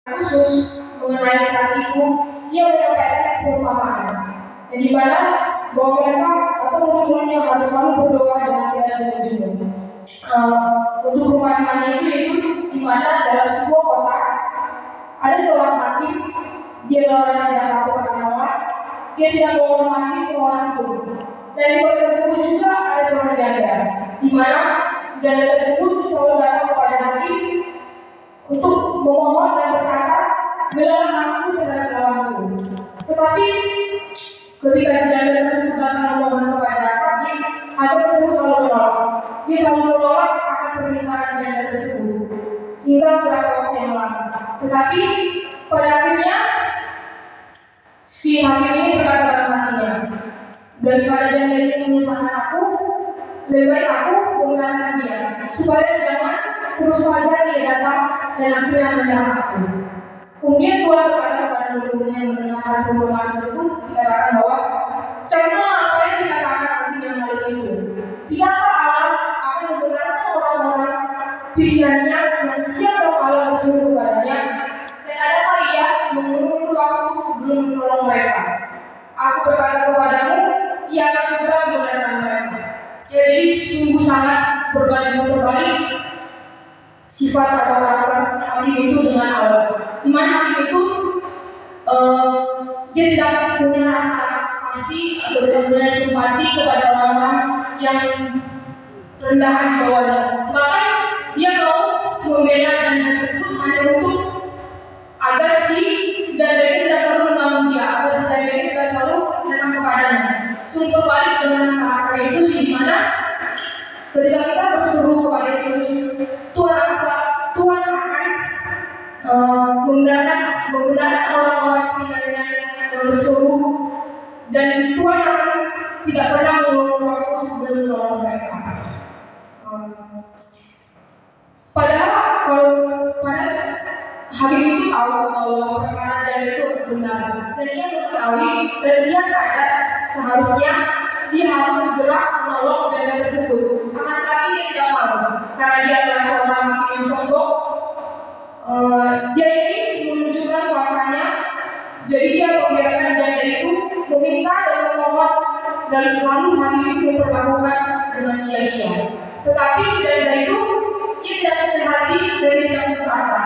khusus mengenai saat itu dia menyampaikan perumpamaan yang dimana bahwa mereka atau murid-muridnya harus selalu berdoa dengan tidak jenuh-jenuh. Untuk perumpamaan itu yaitu dimana dalam sebuah kota ada seorang hakim, dia adalah orang yang melakukan Allah, dia tidak menghormati seorang pun. Dan di kota tersebut juga ada seorang janda, dimana janda tersebut selalu datang kepada hakim untuk memohon dan berkata, belalah aku terhadap lawanku. Tetapi ketika si janda tersebut datang memohon kepada hakim tersebut selalu menolak. Dia selalu menolak akan permintaan janda tersebut hingga beberapa waktu yang lama. Tetapi pada akhirnya si hakim ini berkata dalam hatinya, daripada janda ini menyusahkan aku, lebih baik aku membenarkan dia supaya jangan terus saja dia datang dan akhirnya menyerang aku. Kemudian Tuhan berkata kepada murid-muridnya yang mendengarkan perumpamaan tersebut, dikatakan bahwa contoh apa yang dikatakan hakim yang lain itu, tidakkah Allah akan membenarkan orang-orang pilihannya yang siapa Allah bersuruh kepadanya, dan adakah ia mengulur waktu sebelum menolong mereka? Aku berkata kepadamu, ia akan segera membenarkan mereka. Jadi sungguh sangat berbalik sifat atau karakter hakim itu dengan Allah. Di mana hakim itu dia tidak punya rasa kasih atau tidak punya simpati kepada orang-orang yang rendahan di bawahnya. Bahkan dia mau membela janda tersebut hanya untuk agar si janda ini tidak selalu mengganggu dia, agar si janda ini tidak selalu datang kepadanya. Sungguh berbalik dengan karakter Yesus, di mana ketika kita berseru kepada Yesus, Tuhan akan membenarkan orang-orang pilihannya yang berseru, dan Tuhan akan tidak pernah mengulur waktu sebelum menolong mereka. Padahal kalau hakim itu tahu bahwa perkara janda itu benar, dan dia mengetahui dan dia sadar seharusnya dia harus segera menolong janda tersebut. Akan tetapi dia tidak mau, karena dia adalah seorang hakim yang sombong. Dia ingin menunjukkan kuasanya, jadi dia membiarkan janda itu meminta dan memohon, dan lalu hakim itu memperlakukan dengan sia-sia. Tetapi janda itu dia tidak kecil hati dan tidak putus asa.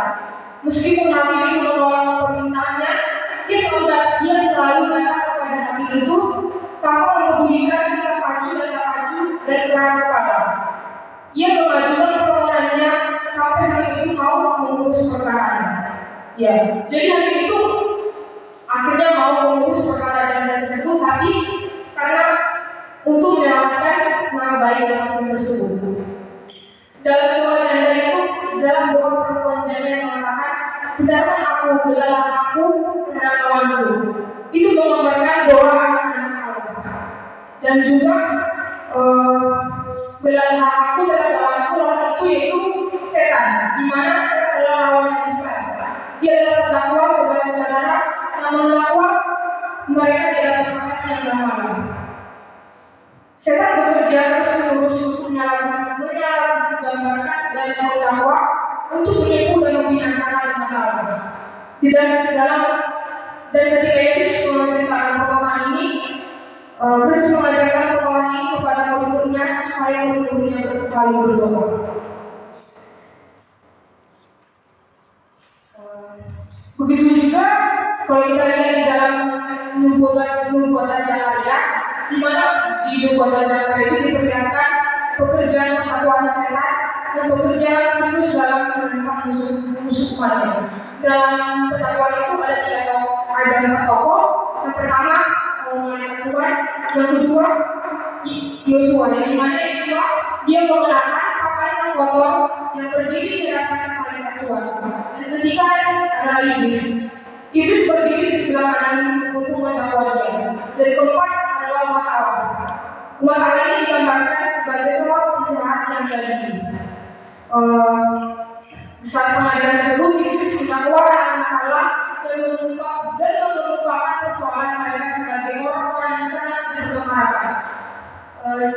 Meskipun hakim itu menolak permintaannya, dia selalu datang kepada hakim itu tanpa mempedulikan sikap acuh dan tak acuh dan keras kepala. Ia mengajukan permohonannya sampai hakim itu mau mengurus perkara. Ya, jadi hakim itu akhirnya mau mengurus perkara janda tersebut, tapi karena untuk menyelamatkan nama baik hakim tersebut. Dalam doa janda itu, dalam doa perempuan janda yang mengatakan, benarkan aku, belalah aku terhadap lawanku. Itu menggambarkan doa anak Allah. Dan juga belalah aku terhadap lawanku, lawan itu yaitu setan, di mana setan adalah lawan yang besar. Dia adalah terdakwa saudara-saudara, namun terdakwa mereka tidak terpakai siang dan malam. Setan bekerja terus-menerus untuk menggambarkan dan terdakwa untuk menipu dan membinasakan umat Allah. Dan ketika Yesus menceritakan perumpamaan ini, Yesus mengajarkan perumpamaan ini kepada murid-muridnya supaya murid-muridnya selalu berdoa. Begitu juga kalau kita lihat di dalam Nubuatan Zakaria, di mana di Nubuatan Zakaria itu diperlihatkan pekerjaan pengetahuan sehat dan pekerjaan Kristus dalam menentang musuh umatnya. Dalam pendakwaan itu ada 4 tokoh. Yang pertama malaikat Tuhan, yang kedua Yosua, yang dimana Yosua dia mengenakan pakaian yang kotor yang berdiri di hadapan malaikat Tuhan. Dan ketiga adalah Iblis berdiri di sebelah kanan untuk mendakwa dia. Dan keempat adalah umat Allah. Umat Allah ini digambarkan sebagai seorang penjahat yang diadili. Saat pengadilan tersebut, Iblis mendakwa anak Allah dan mengemukakan persoalan mereka sebagai orang-orang yang sangat berpengaruh.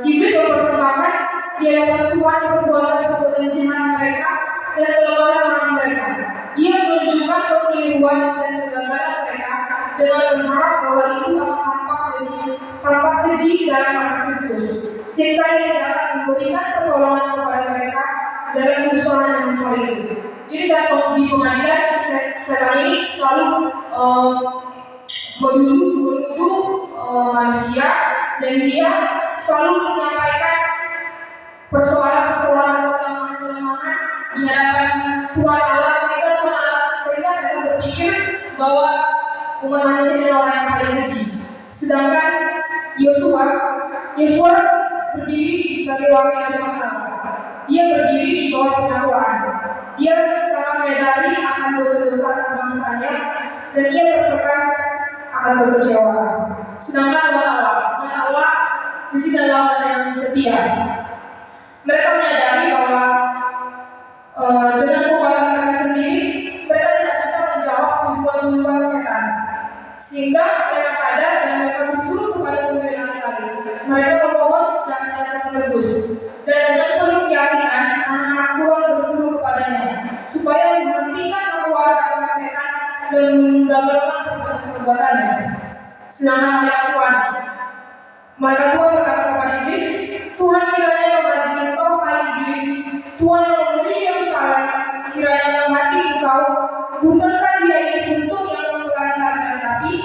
Iblis mempersembahkan di hadapan Tuhan perbuatan jahat mereka dan kelemahan mereka. Ia menunjukkan kemuliaan dan kegagalan mereka dengan berharap bahwa itu akan tampak keji dalam anak Kristus, sehingga ia dapat memberikan pertolongan kepada mereka dalam usaha yang besar itu. Jadi saat di pengadilan, setan ini selalu menuduh manusia, dan dia selalu menyampaikan persoalan-persoalan kelemahan di hadapan Tuhan Allah, sehingga saya berpikir bahwa umat manusia adalah orang yang paling keji. Sedangkan Yosua berdiri sebagai wakil Tuhan Allah. Dia berdiri di bawah pengakuan. Dia sangat menyadari akan dosa-dosa kebangsanya, dan ia berkeras akan kekecewaan. Sedangkan Allah di sini adalah Allah yang setia. Mereka menyadari bahwa dengan perbuatan mereka sendiri, mereka tidak bisa menjawab tujuan setan. Sehingga mereka sadar dan mereka bersuruh kepada pemimpin lagi. Mereka memohon jasa tebus. Dan dengan penuh keyakinan, anak-anak Tuhan bersuruh kepadanya supaya menghentikan perbuatan setan dan menggagalkan perbuatannya. Sedangkan mereka Tuhan berkata kepada iblis, Tuhan kiranya memberkati engkau, hai iblis. Tuhan yang memberi Yerusalem, kiranya menghati engkau, bukankah dia ini buntung yang melarikan dari api?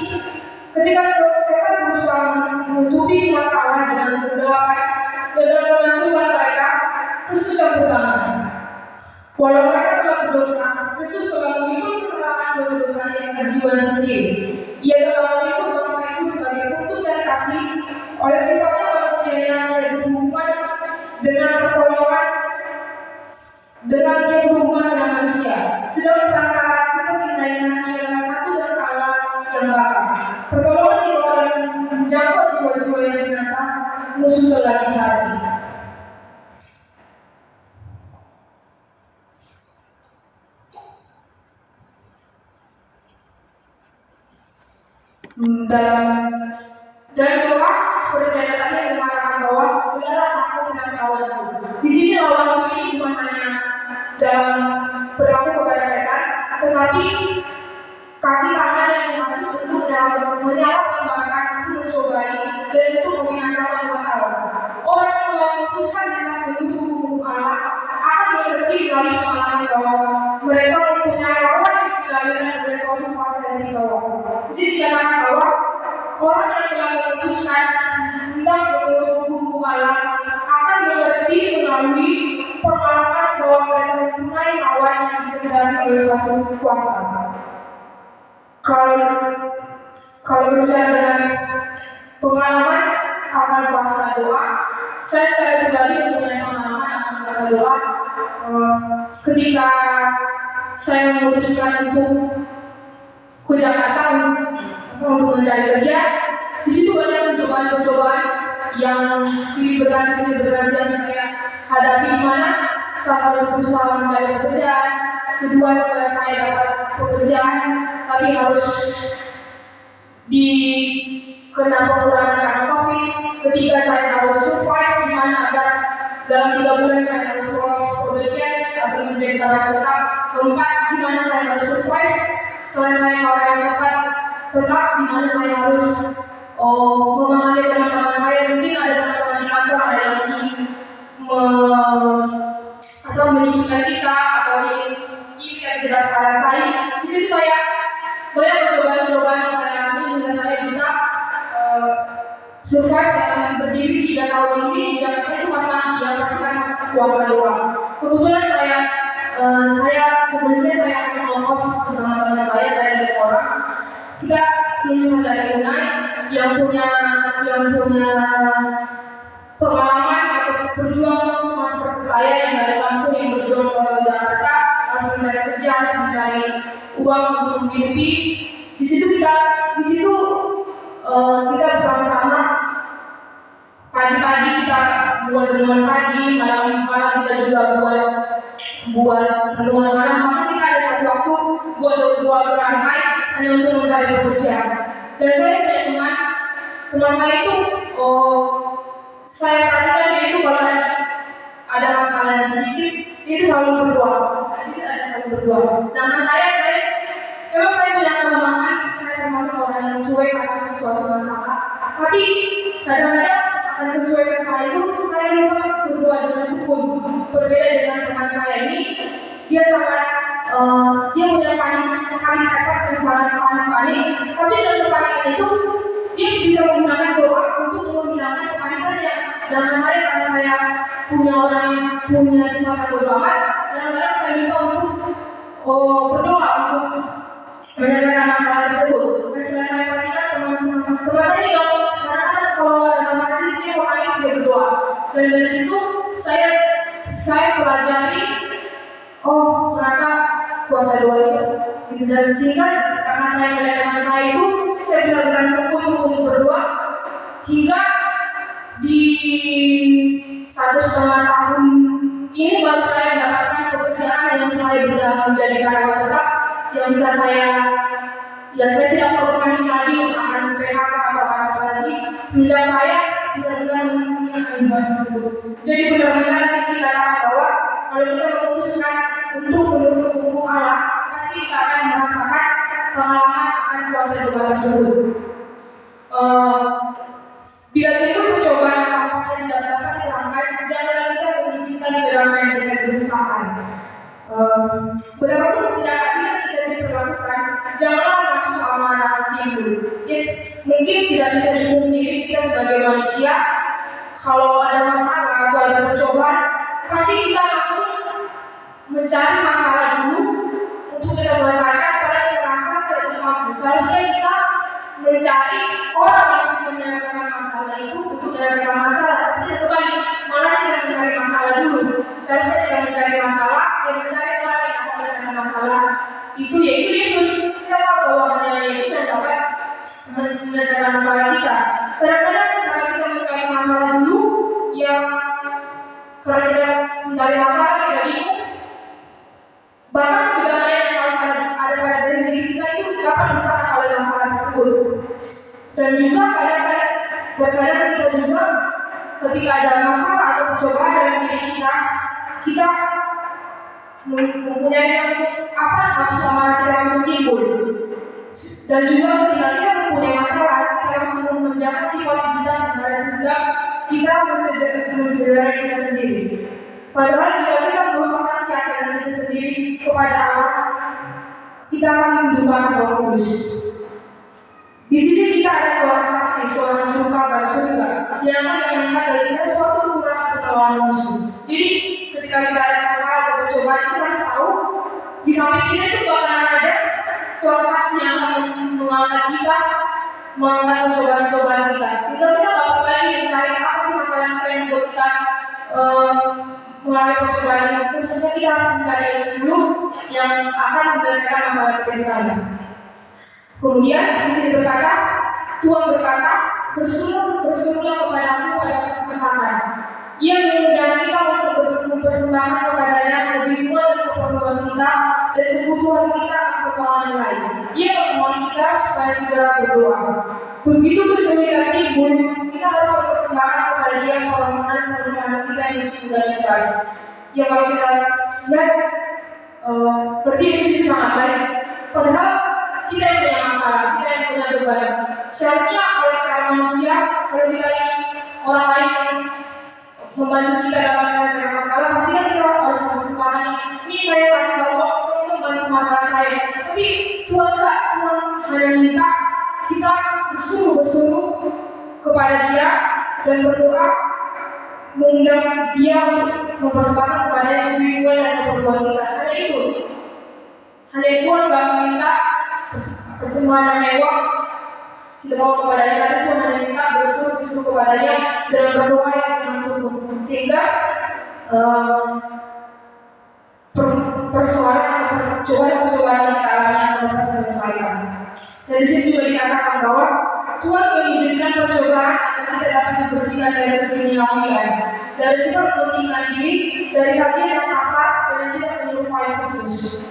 Ketika setan berusaha menutupi mata Allah dengan kegelapan dan menghancurkan mereka, Kristus campur tangan. Walau mereka telah berdosa, Kristus telah memikul kesalahan dosa-dosanya atas jiwanya sendiri. Ia telah memikul bangsa itu sebagai puntung dan kaki. Oleh sifatnya manusianya yang berhubungan dengan pertolongan, dengan dia berhubungan dengan manusia. Sedang perantara seperti lainnya ialah satu dan Allah yang bakar. Pertolongan dibawa dan menjangkau jiwa-jiwa yang binasa, musuh telah dihati. Dan doa seperti yang tadi yang mengatakan bahwa benar aku dengan lawanku. Di sini lawanku ini bukan hanya dalam berlaku kepada setan, tetapi kaki tangan yang masuk untuk menyalahgunakan untuk mencobai dan untuk membinasakan umat Allah. Orang yang memutuskan dengan mendukung Allah akan mengerti dari pengalaman bahwa mereka mempunyai lawan yang dikendalikan oleh suatu kuasa dari bawah. Di sini dikatakan bahwa orang yang telah memutuskan hendak mendukung Allah akan mengerti melalui pengalaman bahwa mereka mempunyai lawan yang dikendalikan oleh suatu kuasa. Kalau berbicara dengan pengalaman akan kuasa doa, saya secara pribadi mempunyai pengalaman akan kuasa doa ketika saya memutuskan untuk ke Jakarta untuk mencari kerja. Di situ banyak percobaan yang silih berganti yang saya hadapi, di mana saya harus berusaha mencari pekerjaan. Kedua, setelah saya dapat pekerjaan, tapi harus dikena pengurangan karena COVID. Ketiga, saya harus survive, di mana agar dalam 3 bulan saya harus lolos probation atau menjadi karyawan tetap. Keempat, di mana saya harus survive setelah saya karyawan tetap, di mana saya harus memahami teman-teman saya. Mungkin ada teman-teman di kantor ada yang menginginkan kita atau ingin tidak pada saya. Di situ saya banyak percobaan yang saya alami hingga saya bisa survive dan berdiri 3 tahun ini di Jakarta itu karena yang pastikan kuasa doa. Kebetulan sebelumnya saya akan ngomong bersama teman saya dari orang. Kita lulusan dari UNAI yang punya pengalaman atau berjuang sama seperti saya yang dari kampung yang berjuang ke Jakarta, harus mencari kerja, harus mencari uang untuk menghidupi. Di situ kita bersama-sama pagi-pagi kita buat renungan pagi, malam-malam kita juga buat renungan malam. Maka kita ada satu waktu buat berantai hanya untuk mencari pekerjaan. Dan saya punya teman saya itu, saya perhatikan dia itu kalau ada masalah yang sedikit, dia itu selalu berdoa. Sedangkan saya memang saya punya suatu masalah, tapi kadang-kadang akan mencuekan saya itu saya lupa berdoa dengan tekun. Berbeda dengan teman saya ini, dia sangat dia punya panik attack dan sangat panik, tapi dalam kepanikan itu dia bisa menggunakan doa untuk menghilangkan kepanikannya. Sedangkan saya, karena saya punya orang yang punya sifat bodoh amat, kadang-kadang saya minta untuk berdoa untuk menyelesaikan masalah tersebut. Dan setelah saya perhatikan teman-teman ini dong, karena kalau ada masalah ini dia mau nangis dia berdoa. Dan dari situ saya pelajari, ternyata kuasa doa itu. Dan sehingga karena saya melihat teman saya itu, saya benar-benar tekun untuk berdoa hingga di 1,5 tahun ini baru saya mendapatkan pekerjaan yang saya bisa menjadi karyawan tetap, yang bisa saya tidak perlu panik lagi akan PHK atau apa lagi sehingga saya benar-benar mempunyai anugerah tersebut. Jadi benar-benar kita katakan bahwa kalau kita memutuskan untuk menurut hukum Allah, pasti kita akan merasakan pengalaman akan kuasa Tuhan tersebut. Bila timbul pencobaan apapun yang tidak dapat diterangkan, janganlah kita mengizinkan kedamaian yang kita berusaha. Betapapun tidak adil yang tidak diperlakukan, janganlah nafsu amarah timbul. Mungkin tidak bisa dipungkiri kita sebagai manusia, kalau ada masalah atau ada pencobaan, pasti kita langsung mencari masalah dulu untuk kita selesaikan karena kita merasa tidak mampu. Seharusnya kita mencari orang yang bisa menyelesaikan masalah itu untuk menyelesaikan masalah, tapi tidak kembali, malah kita mencari masalah dulu. Seharusnya kita mencari masalah, dan mencari orang yang akan menyelesaikan masalah itu, yaitu Yesus. Kita tahu bahwa hanya Yesus yang dapat menyelesaikan masalah kita. Kadang-kadang karena kita mencari masalah dulu, karena kita mencari masalah kita bingung, bahkan kedamaian yang harus ada pada diri kita itu dapat dirusak oleh masalah tersebut. Dan juga kadang-kadang kita juga ketika ada masalah atau pencobaan dalam diri kita mempunyai nafsu amarah kita langsung timbul. Dan juga ketika kita mempunyai masalah, kita langsung menjaga sifat kita sehingga kita mencederai kita sendiri. Padahal jika kita merusakkan keyakinan kita sendiri kepada Allah, kita akan mendudukan Roh Kudus. Di sini kita ada seorang saksi, seorang juru kabar surga yang akan menyampaikan dari kita suatu ukuran atau lawan musuh. Jadi ketika kita ada masalah atau pencobaan, kita harus tahu di samping kita itu bakalan ada seorang saksi yang akan mengangkat kita, mengangkat pencobaan-pencobaan kita. Sehingga kita gak perlu lagi mencari apa sih masalah kita yang membuat kita mengalami pencobaan ini. Seharusnya kita harus mencari Yesus dulu yang akan menyelesaikan masalah kita di sana. Kemudian di sini berkata, Tuhan berkata, berserulah kepadaku pada kesesatan. Ia mengundang kita untuk mempersembahkan kepadanya kebutuhan dan keperluan kita dan kebutuhan kita akan pertolongan yang lain. Ia memohon kita supaya segera berdoa. Begitu kesulitan timbul, kita harus mempersembahkan kepada Dia permohonan kita yang sudah ikhlas. Ya kalau kita lihat, berarti itu sangat baik. Padahal kita yang punya masalah, kita yang punya beban. Seharusnya kalau secara manusia, kalau kita ingin orang lain membantu kita dalam menyelesaikan masalah, pasti kita harus mempersembahkan ini saya kasih tolong untuk membantu masalah saya. Tapi Tuhan hanya minta kita bersungguh kepada Dia dan berdoa, mengundang Dia untuk mempersembahkan kepada yang kebingungan dan keperluan kita. Hanya Tuhan gak meminta persembahan yang mewah kita bawa kepadanya, tapi Tuhan hanya minta berseru kepadanya dalam berdoa yang dengan tulus, sehingga persoalan atau percobaan yang kita alami akan dapat diselesaikan. Dan di sini juga dikatakan bahwa Tuhan mengizinkan percobaan agar kita dapat dibersihkan dari keduniawian, dari sifat mementingkan diri, dari hati yang kasar dan tidak menyerupai Kristus.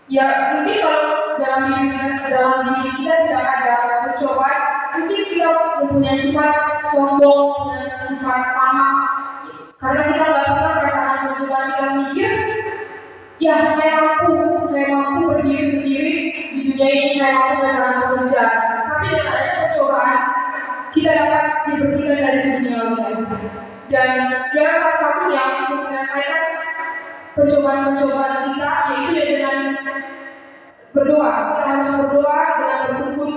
Ya mungkin kalau dalam diri kita tidak ada pencobaan, mungkin kita mempunyai sifat sombong dan sifat tamak. Karena kita nggak pernah merasakan pencobaan, kita mikir, ya saya mampu berdiri sendiri di dunia ini, saya mampu merasakan pekerjaan. Tapi dengan adanya kita dapat dibersihkan dari keduniawian. Dan jalan satu-satunya untuk menyelesaikan pencobaan-pencobaan kita yaitu dengan berdoa. Kita harus berdoa dan bertekun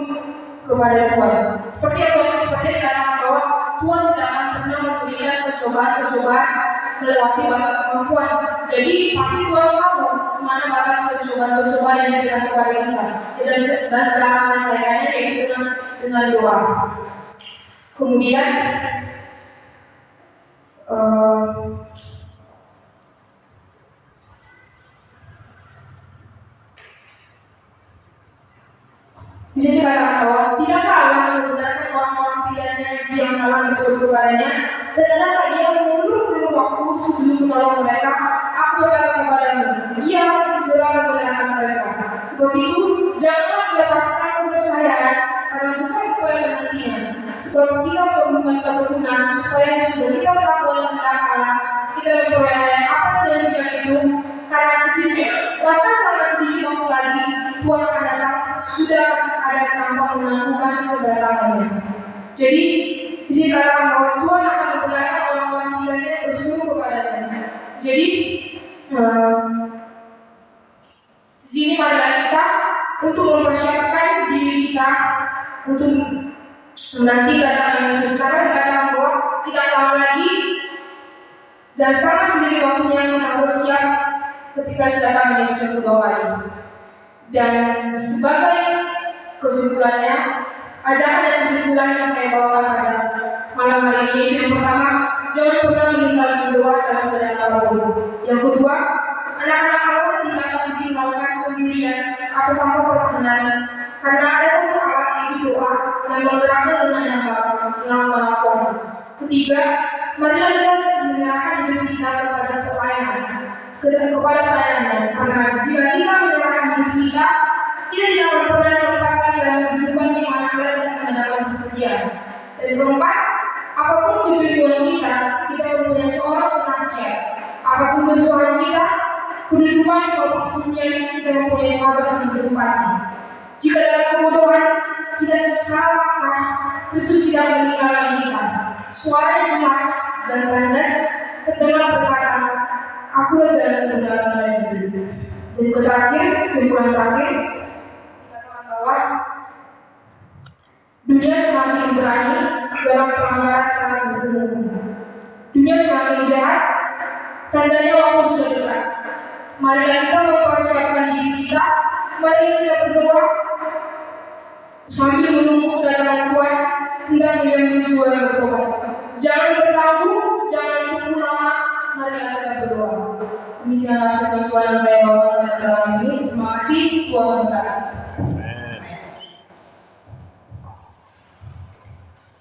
kepada Tuhan. Seperti yang dikatakan bahwa Tuhan tidak akan pernah memberikan pencobaan-pencobaan melewati batas kemampuan. Jadi pasti Tuhan tahu semana batas pencobaan-pencobaan yang diberikan kepada kita. Dan cara menyelesaikannya yaitu dengan doa. Kemudian di sini dikatakan bahwa tidakkah Allah membenarkan orang-orang pilihannya yang siang malam berseru kepadanya, dan adakah Ia mengulur-ulur waktu sebelum menolong mereka? Aku berkata kepadamu, Ia akan segera membenarkan mereka. Sebab itu, janganlah melepaskan kepercayaan karena besar upaya penantian. Sebab kita memerlukan keturunan supaya sudah kita melakukan kehendak Allah, kita memperoleh apa yang dijanjikan itu. Karena sedikit, bahkan sampai sedikit waktu lagi, Tuhan akan datang sudah ada tanpa menangguhkan kedatangannya. Jadi dikatakan bahwa Tuhan akan membenarkan orang-orang pilihannya berseru kepadanya. Jadi di sini marilah kita untuk mempersiapkan diri kita untuk menanti kedatangan Yesus. Karena dikatakan bahwa tidak lama lagi dan sama sendiri waktunya kita harus siap ketika kedatangan Yesus yang kedua kali. Dan sebagai kesimpulannya, ajakan dan kesimpulan yang saya bawakan pada malam hari ini, yang pertama, jangan pernah meninggalkan doa dalam keadaan apapun. Yang kedua, anak-anak Allah tidak akan ditinggalkan sendirian atau tanpa pertemanan, karena ada satu alat yaitu doa yang menggerakkan dengan yang maha kuasa. Ketiga, marilah kita menyerahkan diri kita kepada pelayanan, karena jika kita menyerahkan diri kita tidak akan pernah ditempatkan dalam kehidupan di mana Allah tidak mendapat persediaan. Dan keempat, apapun tujuan kita mempunyai seorang penasihat. Apapun persoalan kita, kehidupan maupun kesediaan kita mempunyai sahabat yang bersempati. Jika dalam kebodohan kita salah langkah, Yesus tidak meninggalkan kita. Suaranya jelas dan tegas terdengar berkata, "Akulah jalan kebenaran dan hidup." Dan terakhir, kesimpulan terakhir, dikatakan bahwa dunia semakin berani dalam pelanggaran terhadap hukum. Dunia semakin jahat, tandanya waktu sudah dekat. Mari kita mempersiapkan diri kita, mari kita berdoa sambil menunggu kedatangan Tuhan hingga menjadi jiwa yang bertobat. Jangan bertangguh, jangan tunggu lama, mari kita berdoa. Demikianlah firman Tuhan yang saya bawakan pada malam ini. Terima kasih, Tuhan memberkati.